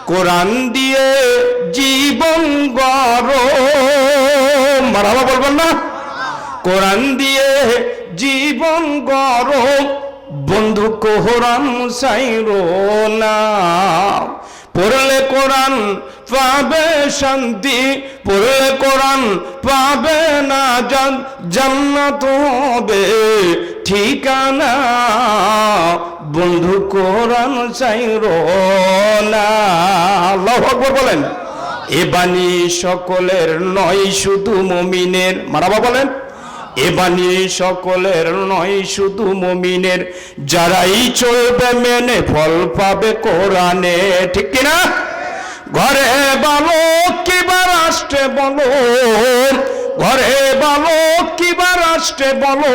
কোরআন দিয়ে জীবন গড়ো, মারহাবা বলবেন না? কোরআন দিয়ে জীবন গড়ো, বন্ধু কোরআন ছাইরো না। পড়লে কোরআন পাবে শান্তি, পড়লে কোরআন পাবে না জান্নাত হবে ঠিকানা, বন্ধু কোরআন ছাইরো না। আল্লাহু আকবার বলেন। এ বাণী সকলের নয় শুধু মুমিনের, মারহাবা বলেন। এ বাণী সকলের নয় শুধু মুমিনের, যারাই চলবে মেনে ফল পাবে কোরআনে, ঠিক কিনা? ঘরে বলো কিবা রাষ্ট্রে বলো, ঘরে বলো কিবা রাষ্ট্রে বলো,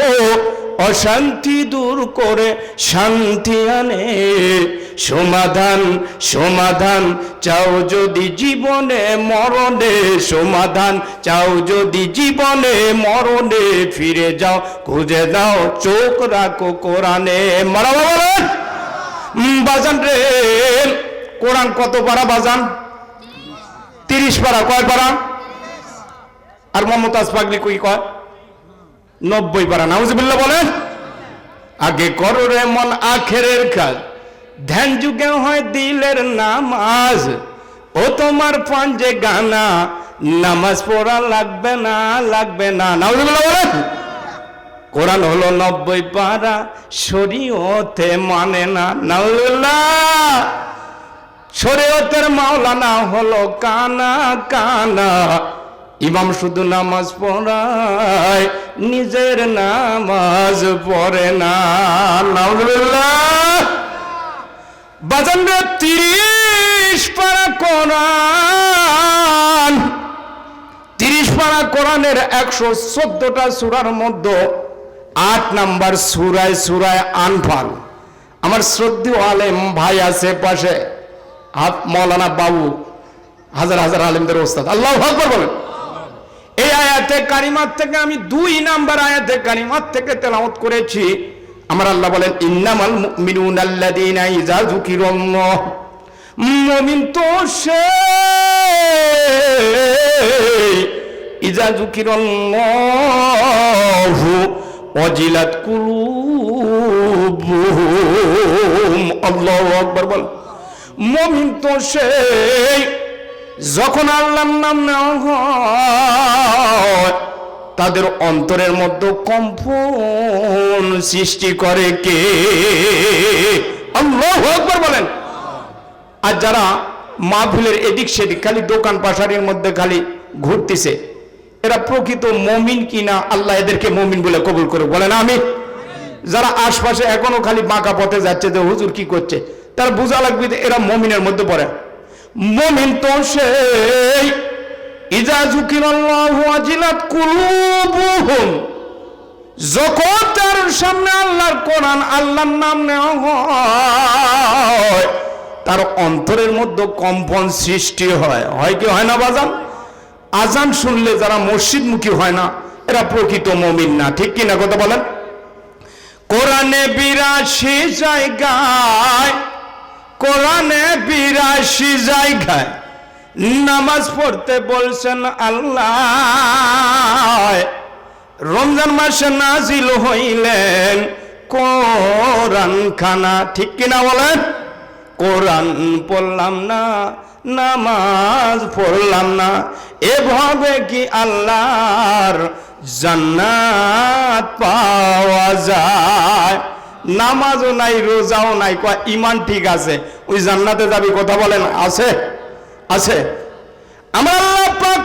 অশান্তি দূর করে শান্তি আনে সমাধান। সমাধান চাও যদি জীবনে মরণে, সমাধান চাও যদি জীবনে মরণে, ফিরে যাও খুঁজে দাও চোখ রাখো কোরআনে। মারহাবা বলেন। বাজান রে, কোরআন কত পারা বাজান? 30 পারা। কয় পারা? আর মমতাজ পাগলি কই কয় 90 পারা। নাউজুবিল্লাহ বলেন। আগে করো রে মন আখেরের কাজ, ধ্যান যুগে হয় দিলের নামাজ, ও তোমার পাঞ্জে গানা, নামাজ পড়া লাগবে না, লাগবে না। নাউজুবিল্লাহ বলেন। কোরআন হলো 90 পারা, শরীয়তে মানে না। নাউজুবিল্লাহ। শরীয়তের মাওলানা হলো কানা কানা, ইমাম শুধু নামাজ পড়ায়, নিজের নামাজ পড়ে না। নাউজুবিল্লাহ। বাজানরা 30 পারা কোরআন, 30 পারা কোরআনের 114টা সূরার মধ্যে 8 নাম্বার সূরায় সূরায় আনফাল। আমার শ্রদ্ধেয় আলেম ভাই আছে পাশে, মৌলানা বাবু, হাজার হাজার আলেমদের ওস্তাদ। আল্লাহু আকবার বলেন। এই আয়াতে কারিমাত থেকে আমি 2 নাম্বার আয়াতে কারিমাত থেকে তেলাওয়াত করেছি। আমার আল্লাহ বলেন, ইন্নামাল মুমিনুনা আল্লাযীনা ইযা যুকিরাল্লাহ, মুমিন তো সে ইযা যুকিরাল্লাহু ওয়াজিলাত কুলুবুহুম। আল্লাহু আকবার বল। মুমিন তো সে যখন আল্লাহর নাম নেওয়া হয়, তাদের অন্তরের মধ্যে কম্পন সৃষ্টি করে কে? আল্লাহু আকবার বলেন। আর যারা মাহফিলের এদিক সেদিক খালি দোকান পাশারির মধ্যে খালি ঘুরতেছে, এরা প্রকৃত মুমিন কিনা আল্লাহ এদেরকে মুমিন বলে কবুল করে বলেন আমিন। যারা আশপাশে এখনো খালি বাঁকা পথে যাচ্ছে যে হুজুর কি করছে, তার বোঝা লাগবে যে এরা মুমিনের মধ্যে পড়ে। মুমিন তো সেই ইযা যুকিরাল্লাহু ওয়াজিলাত কুলুবুহুম, যখন তার সামনে আল্লাহর কোরআন, আল্লাহর নাম নেওয়া হয়, তার অন্তরের মধ্যে কম্পন সৃষ্টি হয়। হয় কি হয় না বাজান? আজান শুনলে যারা মসজিদমুখী হয় না, এরা প্রকৃত মুমিন না, ঠিক কিনা কথা বলেন? কোরআনে 82 জায়গায়, কোরআনে 82 জায়গায় নামাজ পড়তে বলছেন আল্লাহ। রমজান মাসে নাজিল হইলেন কোরআন খানা, ঠিক কিনা বলেন? কোরআন পড়লাম না, নামাজ পড়লাম না, এভাবে কি আল্লাহর জান্নাত পাওয়া যায়? নামাজও নাই, রোজাও নাই, কয় ঈমান ঠিক আছে, ওই জান্নাতে যাবি, কথা বলেন আছে? আছে। আমার আল্লাহ পাক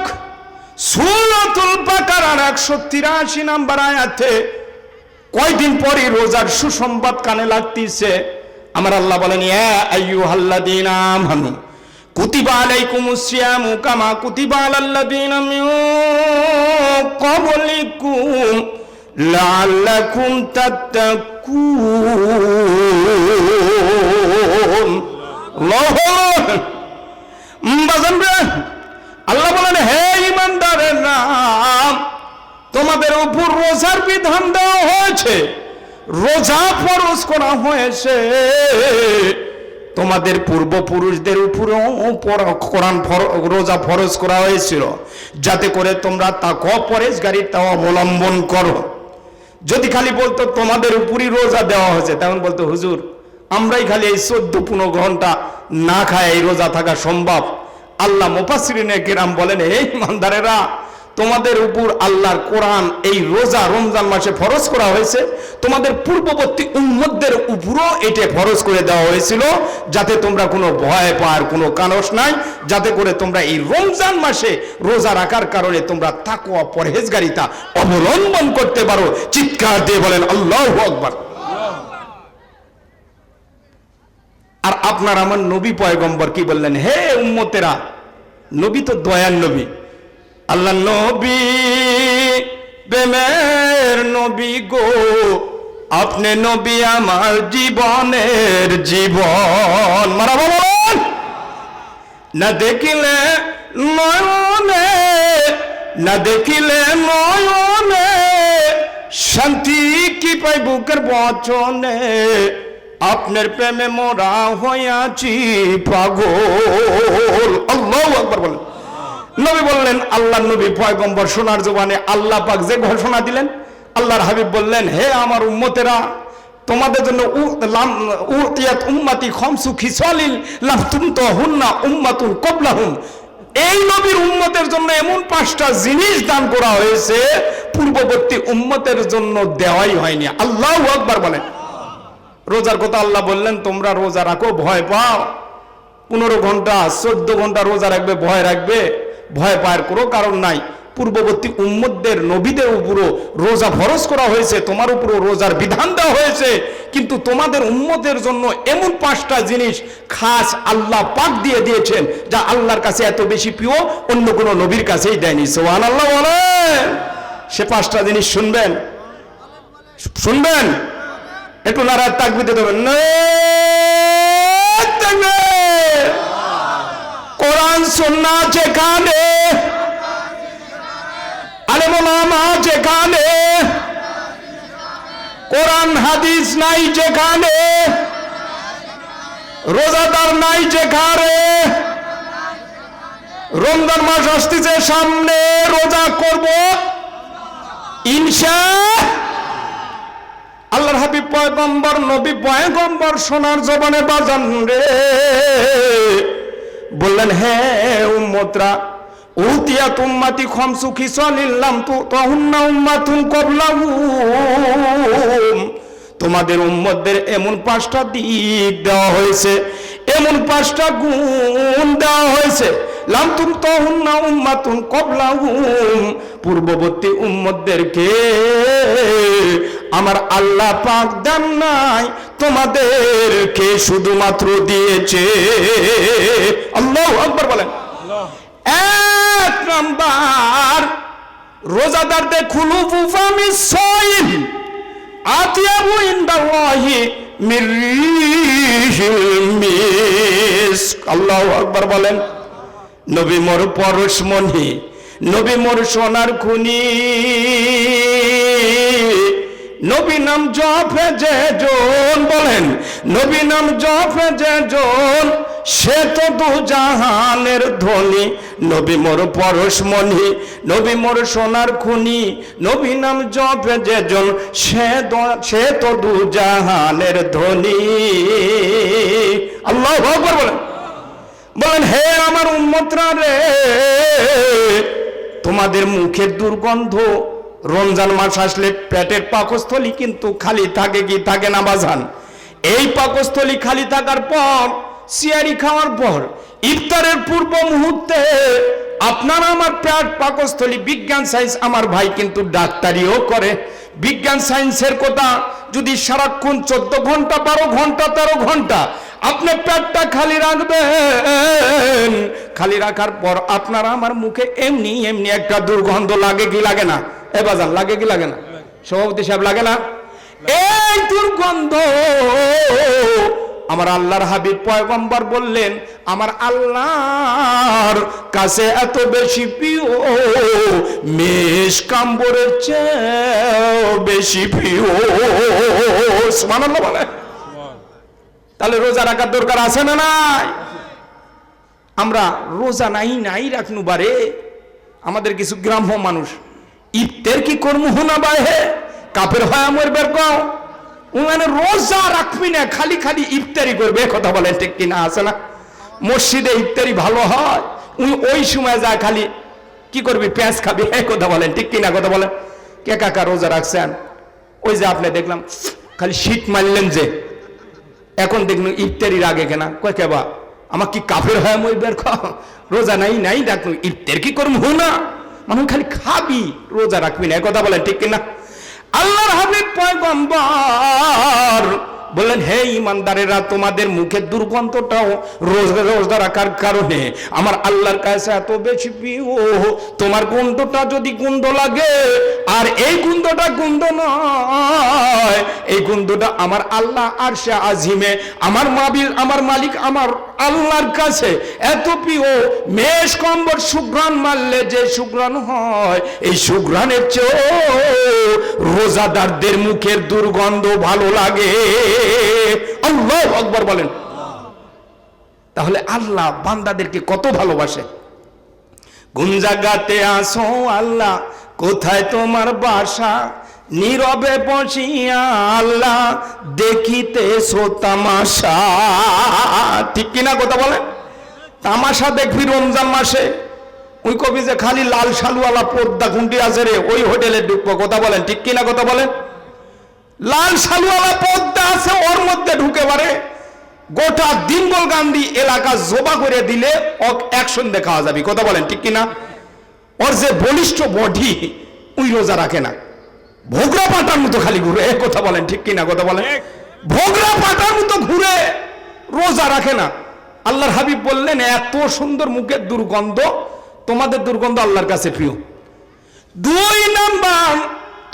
সূরাতুল বাকারার 183 নাম্বার আয়াতে কয়দিন পরে রোজার সুসংবাদ কানে লাগতেছে। আমার আল্লাহ বলেন, ইয়া আইয়ুহাল্লাযীনা আমানু কুতিবা আলাইকুমুস সিয়ামু কামা কুতিবা আলাল্লাযীনা মিন ক্বাবলিকুম লাআল্লাকুম তাত্তাকুন। আল্লাহ বলেন, হে ঈমানদারেরা, তোমাদের উপর রোজার বিধান দেওয়া হয়েছে, রোজা ফরজ করা হয়েছে তোমাদের পূর্বপুরুষদের উপরেও কোরআন রোজা ফরজ করা হয়েছিল, যাতে করে তোমরা তাকওয়া পরহেজগারিতা অবলম্বন করো। যদি খালি বলতো তোমাদের উপরই রোজা দেওয়া হয়েছে, তখন বলতো হুজুর আমরাই খালি এই 14-15 ঘন্টা না খায় এই রোজা থাকা সম্ভব। আল্লাহ মুফাসসিরিনে কিরাম বলেন, এই ইমানদারেরা, তোমাদের উপর আল্লাহর কোরআন এই রোজা রমজান মাসে ফরজ করা হয়েছে, তোমাদের পূর্ববর্তী উম্মতদের উপরও এটা ফরজ করে দেওয়া হয়েছিল, যাতে তোমরা কোনো ভয় পাওয়ার কোনো কারণ নাই, যাতে করে তোমরা এই রমজান মাসে রোজা রাখার কারণে তোমরা তাকওয়া পরহেজগারিতা অবলম্বন করতে পারো। চিৎকার দিয়ে বলেন আল্লাহু আকবার। আর আপনার আমার নবী পয়গম্বর কি বললেন, হে উম্মতেরা, নবী তো দয়ার নবী, আল্লাহ নবী প্রেমের নবী গো, আপনি নবী আমার জীবনের জীবন। মারাবা বলেন, না দেখিলে নয়নে, না দেখিলে নয়নে, শান্তি কি পাই বুকের বচনে, আপনার প্রেমে মোরা হইয়াছি পাগল। আল্লাহু আকবার বলেন। নবী বললেন, আল্লাহ নবী পয়গম্বর শোনার জবানে আল্লাহ পাক যে ঘোষণা দিলেন, আল্লাহর হাবিব বললেন, হে আমার উম্মতেরা, তোমাদের জন্য উতিয়াত উম্মতি খামসু খিসালিল লাম তুমতাহুন্না উম্মাতুন ক্বাবলাহুম, এই নবীর উম্মতের জন্য এমন 5টা জিনিস দান করা হয়েছে পূর্ববর্তী উম্মতের জন্য দেওয়াই হয়নি। আল্লাহু আকবার বলেন। রোজার কথা আল্লাহ বললেন, তোমরা রোজা রাখো, ভয় পাও, 15 ঘন্টা 14 ঘন্টা রোজা রাখবে, ভয় রাখবে, ভয় পাওয়ার কোনো কারণ নাই। পূর্ববর্তী উম্মতদের নবীদের উপরও রোজা ফরজ করা হয়েছে, তোমার উপরও রোজার বিধান দেওয়া হয়েছে, কিন্তু তোমাদের উম্মতের জন্য এমন 5টা জিনিস খাস আল্লাহ পাক দিয়ে দিয়েছেন, যা আল্লাহর কাছে এত বেশি প্রিয়, অন্য কোনো নবীর কাছেই দেয়নি। সুবহানাল্লাহ বলেন। সে 5টা জিনিস শুনবেন, শুনবেন, একটু নারায়ে তাকবীর দিতে দেবেন। কোরআন সুন্নাহ যেখানে, আলেম ওলামা যেখানে, কোরআন হাদিস নাই যেখানে, রোজাদার নাই যেখানে, রমজান মাস আসতেছে সামনে, রোজা করব ইনশাআল্লাহ। আল্লাহর হাবিব পয়গম্বর নবী পয়গম্বর সোনার জবানে বাজান রে বললেন, হে উম্মতরা, উতিয়াত উম্মতি খামসু খিসালিল লাম তুতাহুন্না উম্মাতুন ক্বাবলাহুম, তোমাদের উম্মতদের এমন 5টা দিক দেওয়া হয়েছে, এমন 5টা গুণ দেওয়া হয়েছে, লাম তুতাহুন্না উম্মাতুন ক্বাবলাহুম, পূর্ববর্তী উম্মতদেরকে আমার আল্লাহ পাক দেন নাই, তোমাদেরকে শুধুমাত্র দিয়েছে। আল্লাহু আকবার বলেন। 1 নাম্বার, রোজাদারদের খুলুফু ফামিস সাইম আতিয়াবু ইনদাল্লাহি মির রিহিল মিস্ক। আল্লাহু আকবার বলেন। নবী মোর পরশমণি, নবী মোর সোনার খুনি, নবী নাম জপে যে জন, বলেন, নবী নাম জপে যে জন, সে তো 2 জাহানের ধনী। নবী মোর পরশমণি, নবী মোর সোনার খুনি, নবী নাম জপে যে জন, সে তো 2 জাহানের ধনী। আল্লাহু আকবার বলেন। বলেন, হে আমার উম্মতরা রে, তোমাদের মুখের দুর্গন্ধ রমজান মাস আসলে পেটের পাকস্থলী কিন্তু খালি থাকে কি থাকে না বাজান? এই পাকস্থলী খালি থাকার পর, সিয়ারি খাওয়ার পর, ইফতারের পূর্ব মুহূর্তে আপনার আমার পেট পাকস্থলী, বিজ্ঞান সায়েন্স আমার ভাই কিন্তু ডাক্তারিও করে। বিজ্ঞান সায়েন্সের কথা, যদি সারাক্ষণ 14 ঘন্টা 12 ঘন্টা 13 ঘন্টা আপনি পেটটা খালি রাখবেন, খালি রাখার পর আপনার আমার মুখে এমনি এমনি একটা দুর্গন্ধ লাগে কি লাগে না? এ বাজান, লাগে কি লাগে না? সভাপতি সাহেব, লাগে না? এই দুর্গন্ধ আমার আল্লাহর হাবিব পয়গম্বর বললেন, আমার আল্লাহর কাছে এত বেশি প্রিয়, মেষ কাম্বরের চেয়ে বেশি প্রিয়। সুবহানাল্লাহ বলে। তাহলে রোজা রাখার দরকার আছে না নাই? আমরা রোজা নাই রাখনু বারে। আমাদের কিছু গ্রাম্য মানুষ ইফতার কি কর্ম হোনা বাহে কাপের হয় আমার বের কও মানে রোজা রাখবি না, খালি খালি ইফতারি করবে, কথা বলেন ঠিক কিনা? আছে না? মসজিদে ইফতারি ভালো হয়, ওই সময় যা খালি কি করবি, পেঁয়াজ খাবি, কথা বলেন ঠিক কিনা? কথা বলেন। কে কাকা রোজা রাখছেন? ওই যে আপনি দেখলাম খালি শীত মারলেন যে, এখন দেখলেন ইফতারির আগে কেনা কয় কেবা আমার কি কাফের হয় মই বের খাও, রোজা নাই ডাকলো ইফতার কি করম হো না, মানে খালি খাবি, রোজা রাখবি না, কথা বলেন ঠিক কিনা? আল্লাহর হাবিব পয়গম্বর বললেন, হে ইমানদারেরা, তোমাদের মুখের দুর্গন্ধটাও রোজা রাখার কারণে আমার আল্লাহর কাছে এত বেশি প্রিয়। তোমার গন্ধটা যদি গন্ধ লাগে, আর এই গন্ধটা গন্ধ নয়, এই গন্ধটা আমার আল্লাহ আরশে আজিমে আমার মালিক আমার আল্লাহর কাছে এত প্রিয়। মেষ কম্বর সুঘ্রাণ মারলে যে সুঘ্রাণ হয়, এই সুঘ্রাণের চেয়ে রোজাদারদের মুখের দুর্গন্ধ ভালো লাগে। আল্লাহু আকবার বলেন। তাহলে আল্লাহ বান্দাদেরকে কত ভালোবাসে। কোন জায়গাতে আসো আল্লাহ, কোথায় তোমার বাসা, নীরবে বসিয়া আল্লাহ দেখিতেছো তামাশা। ঠিক কিনা কথা বলে? তামাশা দেখবি রমজান মাসে, ওই কবি যে খালি লাল শালুওয়ালা পর্দা কুন্টি আছে রে, ওই হোটেলে ঢুকবো, কথা বলেন ঠিক কিনা? কথা বলেন। লাল শালুওয়ালা পর্দা আছে, ওর মধ্যে ঢুকে পারে গোটা দিনবল গান্ধী এলাকা জোবা করে দিলে অ্যাকশন দেখাওয়া যাবে, কথা বলেন ঠিক কিনা? ওর যে বলিষ্ঠ বডি, ওই রোজা রাখে না, ভোগরা পাটার মতো খালি ঘুরে, কথা বলেন ঠিক কিনা? কথা বলেন। ভোগরা পাটার মতো ঘুরে, রোজা রাখে না। আল্লাহর হাবিব বললেন, এত সুন্দর মুখের দুর্গন্ধ, তোমাদের দুর্গন্ধ আল্লাহর কাছে প্রিয়। 2 নাম্বার,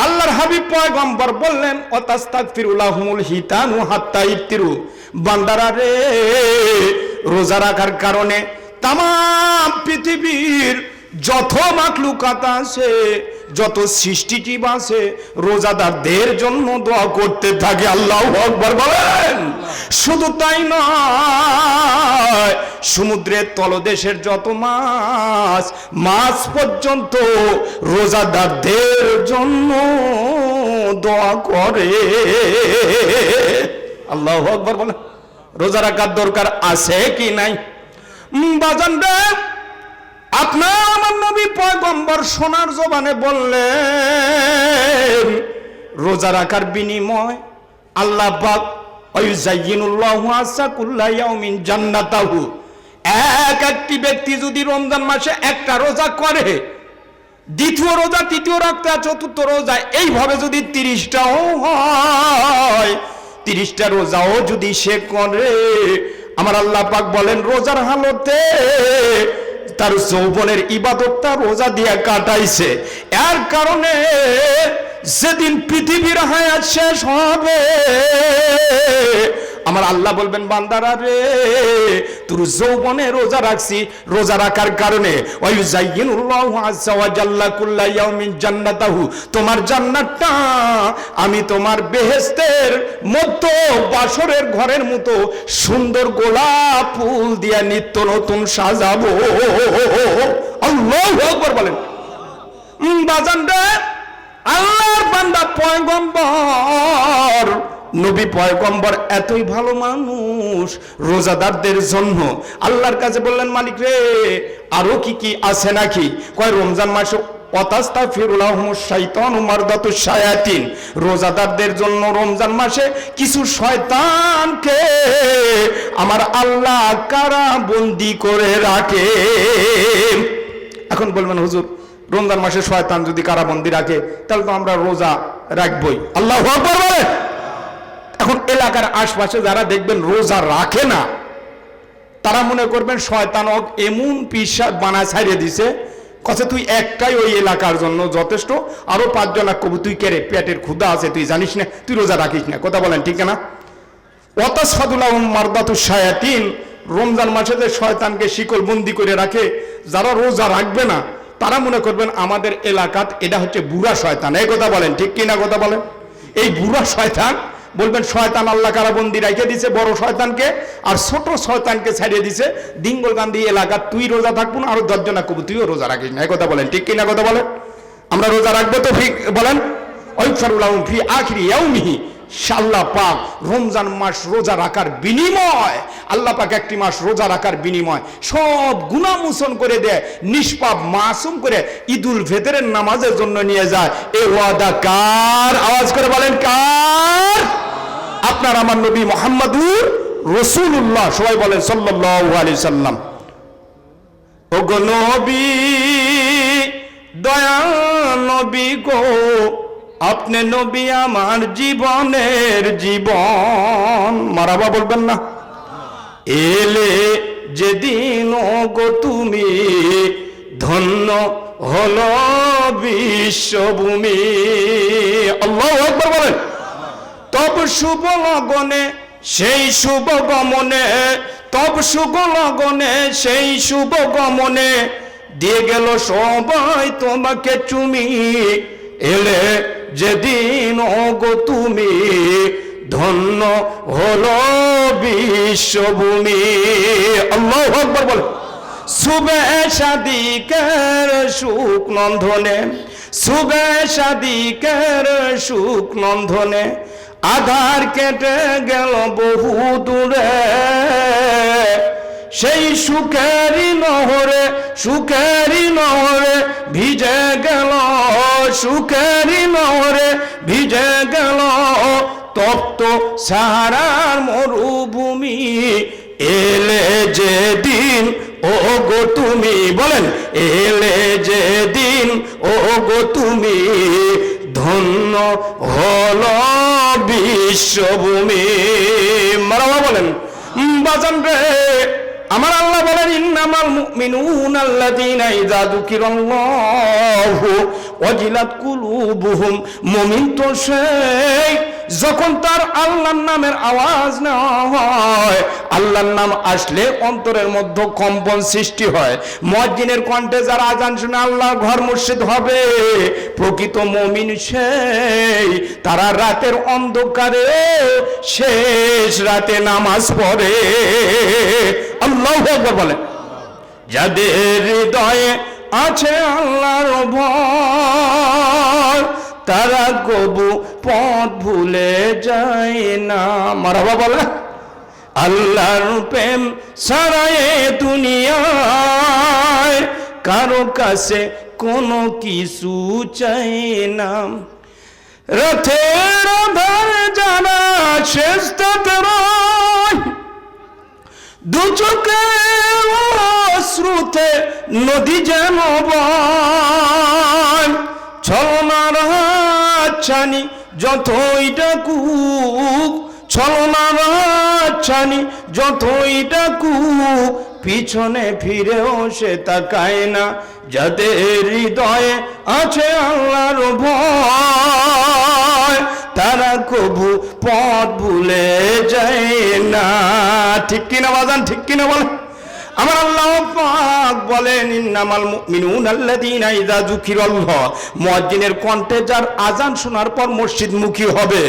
আল্লাহর হাবিব পয়গম্বর বললেন, অতাস্তাগফিরুলাহুমুল হিতানু হাত্তা ইফতিরু। বান্দারা রে, রোজা রাখার কারণে তামাম পৃথিবীর যত মাখলুকাত আছে, যত সৃষ্টিজীব আছে, রোজাদারদের জন্য দোয়া করতে থাকে। আল্লাহু আকবার বলেন। শুধু তাই নয়, সমুদ্রের তলদেশের যত মাছ পর্যন্ত রোজাদারদের জন্য দোয়া করে। আল্লাহু আকবার বলেন। রোজা রাখার দরকার আছে কি নাই? বাজান রে, আপনার আমার নবী পয়গম্বর সোনার জবানে বললেন, রোজা রাখার বিনিময় আল্লাহ পাক ওয়ায়ুযায়্যিনুল্লাহু আসাকুল্লা ইয়াউমিন জান্নাতাহু। একটি ব্যক্তি যদি রমজান মাসে একটা রোজা করে, দ্বিতীয় রোজা, তৃতীয় রোজা, চতুর্থ রোজা, এইভাবে যদি 30টাও হয়, 30টা রোজাও যদি সে করে, আমার আল্লাহ পাক বলেন রোজার হালতে তার যৌবনের ইবাদতটা রোজা দিয়ে কাটাইছে। এর কারণে যেদিন পৃথিবীর হায়াত শেষ হবে, আমার আল্লাহ বলবেন, বান্দারা রে, তোর যৌবনে রোজা রাখছি, রোজা রাখার কারণে ওয়ায়ুযায়্যিনুল্লাহু আযজা ওয়া জাল্লা কুল্লা ইয়াউমিন জান্নাতাহু। তোমার জান্নাতটা আমি তোমার বেহেশতের মধ্য বাসরের ঘরের মতো সুন্দর গোলাপ ফুল দিয়া নিত্য নতুন সাজাবো। আল্লাহু আকবার বলেন। বাজান রে, আল্লাহর বান্দা পয়গম্বর নবী পয়গম্বর এতই ভালো মানুষ, রোজাদারদের জন্য আল্লাহর কাছে বললেন, মালিক রে, আরো কি আছে নাকি? কয় রমজান মাসে অতাস্তাগফিরুলাহুমুশ শাইতানু মারদাতুশ শায়াতিন। রোজাদারদের জন্য রমজান মাসে কিছু শয়তানকে আমার আল্লাহ কারাবন্দী করে রাখে। এখন বলবেন, হুজুর রমজান মাসে শয়তান যদি কারাবন্দী রাখে, তাহলে তো আমরা রোজা রাখবই। আল্লাহু আকবার বলে। এখন এলাকার আশপাশে যারা দেখবেন রোজা রাখে না, তারা মনে করবেন শয়তান এমন পিসাব বানা ছাড়িয়ে দিছে, কছে তুই একটাই ওই এলাকার জন্য যথেষ্ট, আরো 5 জন কবু তুই কেরে, পেটের ক্ষুধা আছে, তুই জানিস না, তুই রোজা রাখিস না, কথা বলেন ঠিক না? ওয়াতাসফাদুলাহুম মারদাতুশ শায়াতিন। রমজান মাসে যে শয়তানকে শিকল বন্দি করে রাখে, যারা রোজা রাখবে না, তারা মনে করবেন আমাদের এলাকাত এটা হচ্ছে বুড়া শয়তান, এই কথা বলেন ঠিক কিনা? কথা বলেন। এই বুড়া শয়তান বলবেন শয়তান আল্লাহ কারাবন্দি রেখে দিছে বড় শয়তানকে, আর ছোট শয়তানকে ছাড়িয়ে দিছে। দিঙ্গলকান্দি এলাকা তুই রোজা থাকবো না, আরো 10 জনা কবু তুইও রোজা রাখিস না, এই কথা বলেন, ঠিক কিনা কথা বলেন? আমরা রোজা রাখবো তো ঠিক বলেন? ওয়াইফারুলাহুম ফি আখিরি ইয়াউমিহি, আল্লাহ পাক রমজান মাস রোজা রাখার বিনিময়, আল্লাহ পাক একটি মাস রোজা রাখার বিনিময় সব গুনাহ মোচন করে দেয়, নিষ্পাপ মাসুম করে ঈদুল ফিতরের নামাজের জন্য নিয়ে যায়। এই ওয়াদা কার? আওয়াজ করে বলেন কার? আপনার আমার নবী মুহাম্মদুর রাসূলুল্লাহ, সবাই বলেন সাল্লাল্লাহু আলাইহি সাল্লাম। ওগো নবী, দয়া নবী গো, আপনি নবী আমার জীবনের জীবন, মারাবা বলবেন না? এলে যেদিন গো তুমি, ধন্য হলো বিশ্বভূমি। আল্লাহু আকবার বলেন। তব শুভ লগনে সেই শুভ গমনে, তব শুভ লগনে সেই শুভ গমনে, দিয়ে গেল সবাই তোমাকে চুমি। এলে যেদিন গো তুমি, ধন্য হলো বিশ্বভূমি। আল্লাহু আকবার বল। সুবে শাদিকের সুখ নন্দনে, সুবে শাদিকের সুখ নন্দনে, আধার কেটে গেল বহু দূরে। সেই সুখেরই নহরে, সুখেরই নহরে ভিজে গেল, সুখেরই নহরে ভিজে গেল তপ্ত সাহারার মরুভূমি। এলে যেদিন ও গো তুমি, বলেন এলে যেদিন ও গো তুমি, ধন্য হলো বিশ্বভূমি। মারহাবা বলেন। বাজান রে আমার আল্লাহ বলেন, ইন্নামাল মুমিনুনা আল্লাযীনা ইযা যুকিরাল্লাহু ওয়াজিলাত কুলুবুহুম। মুমিন তো সেই যখন তার আল্লাহর নামের আওয়াজ নেওয়া হয়, আল্লাহর নাম আসলে অন্তরের মধ্যে কম্পন সৃষ্টি হয়। মুয়াজ্জিনের কণ্ঠে যারা আজান শুনে আল্লাহর ঘর মসজিদ হবে, প্রকৃত মুমিন সেই তারা রাতের অন্ধকারে শেষ রাতে নামাজ পড়ে। আল্লাহু আকবার বলেন। যাদের হৃদয়ে আছে আল্লাহর ভয়, তারা কবু পথ ভুলে যায় না। মারহাবা বলে। আল্লাহর প্রেম সারায় দুনিয়ায়, কারো কাছে কোনো কিছু চাই না। রথের আধার যারা শেষটাতে রয়, দু চোখের অশ্রুতে নদী যেন বয়। ছলনার হাতছানি যতই ডাকুক, ছলনার হাতছানি যতই ডাকুক, পিছনে ফিরেও সে তাকায় না। যাদের হৃদয়ে আছে আল্লাহর ভয়, তারা কবু পথ ভুলে যায় না। ঠিক কিনা বাজান? ঠিক কিনা বলে? আমার আল্লাহ পাক বলেন, ইন্নামাল মুমিনুনা আল্লাযীনা ইযা যুকিরাল্লাহ। মুয়াজ্জিনের কণ্ঠে যার আজান শোনার পর মসজিদমুখী হবে,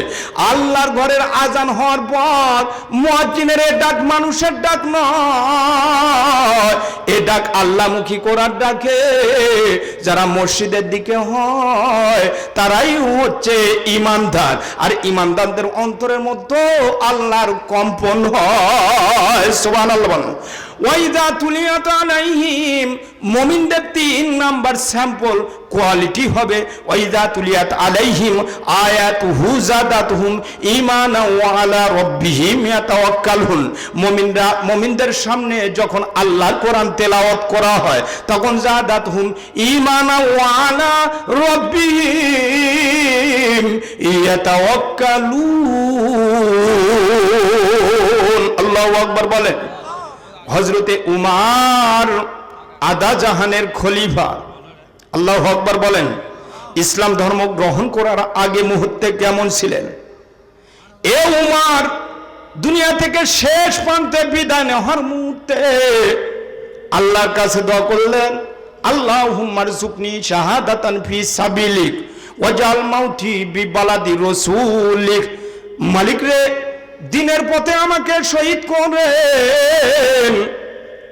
আল্লাহর ঘরের আজান হওয়ার পর মুয়াজ্জিনের এ ডাক মানুষের ডাক নয়, এ ডাক আল্লাহমুখী করার ডাকে। যারা মসজিদের দিকে হয় তারাই হচ্ছে ঈমানদার, আর ঈমানদারদের অন্তরের মধ্যে আল্লাহর কম্পন হয়। সুবহানাল্লাহ বলেন। ওয়াইদা তুলিয়াত আলাইহিম, মুমিনদের 3 নাম্বার স্যাম্পল কোয়ালিটি হবে, ওয়াইদা তুলিয়াত আলাইহিম আয়াতুহু যাদাতুহুম ঈমানা ওয়া আলা রাব্বিহিম ইয়াতাওয়াক্কালুন। মুমিনদের সামনে যখন আল্লাহর কোরআন তেলাওয়াত করা হয়, তখন যাদাতুহুম ঈমানা ওয়া আলা রাব্বিহিম ইয়াতাওয়াক্কালুন। আল্লাহু আকবার বলেন। হযরতে উমার আদা জাহানের খলিফা, আল্লাহু আকবার বলেন, ইসলাম ধর্ম গ্রহণ করার আগে মুহূর্তে কেমন ছিলেন? এ উমার দুনিয়া থেকে শেষ প্রান্তে বিদায় নেওয়ার মুহূর্তে আল্লাহর কাছে দোয়া করলেন, আল্লাহুম্মা রযুকনি শাহাদাতান ফি সাবিলিক ওয়াজআল মাউতি বিবালাদি রাসূলিক। মালিক রে দিনের পথে আমাকে শহীদ করেন,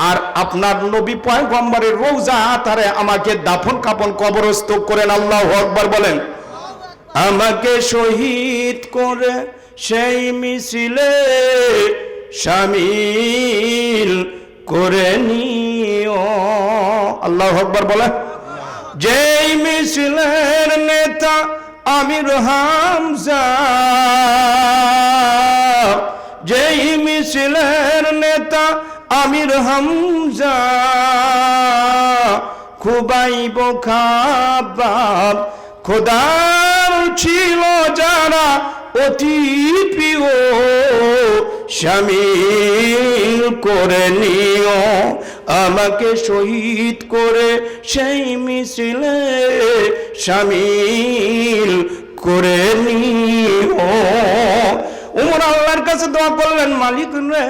আর আপনার নবী পয়গম্বরের রওজা আতারে আমাকে দাফন কাফন কবরস্থ করেন। আল্লাহু আকবার বলেন। আমাকে শহীদ করে সেই মিছিলে শামিল করে নিও। আল্লাহু আকবার বলেন। যেই মিছিলের নেতা আমির হামজা, যেই মিছিলের নেতা আমির হামজা, খুবাইব খাবাব খোদার ছিল যারা অতি প্রিয়, শামিল করে নিও। আমাকে শহীদ করে সেই মিছিলে শামিল করে নিও। ওমর আল্লাহর কাছে দোয়া করলেন, মালিক রে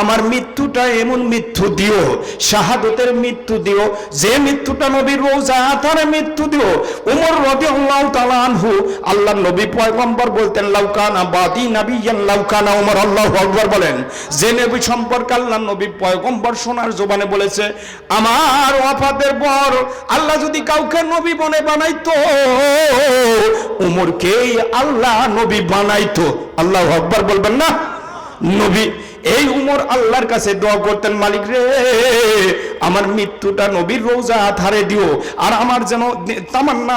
আমার মৃত্যুটা এমন মৃত্যু দিও, শাহাদতের মৃত্যু দিও, যে মৃত্যুটা নবীর রওজা আতারে মৃত্যু দিও। ওমর রাদিয়াল্লাহু তাআলা আনহু, আল্লাহর নবী পয়গম্বর বলতেন, লাউকানা বাদি নাবিয়ান লাউকানা ওমর। আল্লাহু আকবার বলেন। যে নবী সম্পর্কে আল্লাহর নবী পয়গম্বর সোনার জবানে বলেছে, আমার ওয়াফাতের পর আল্লাহ যদি কাউকে নবী বনে বানাইতো, ওমরকেই আল্লাহ নবী বানাইতো। আল্লাহু আকবার বলবেন না? নবী এই উমর আল্লাহর কাছে দোয়া করতেন, মালিক রে আমার মৃত্যুটা নবীর রওজা আতারে দিও, আর আমার যেন তামান্না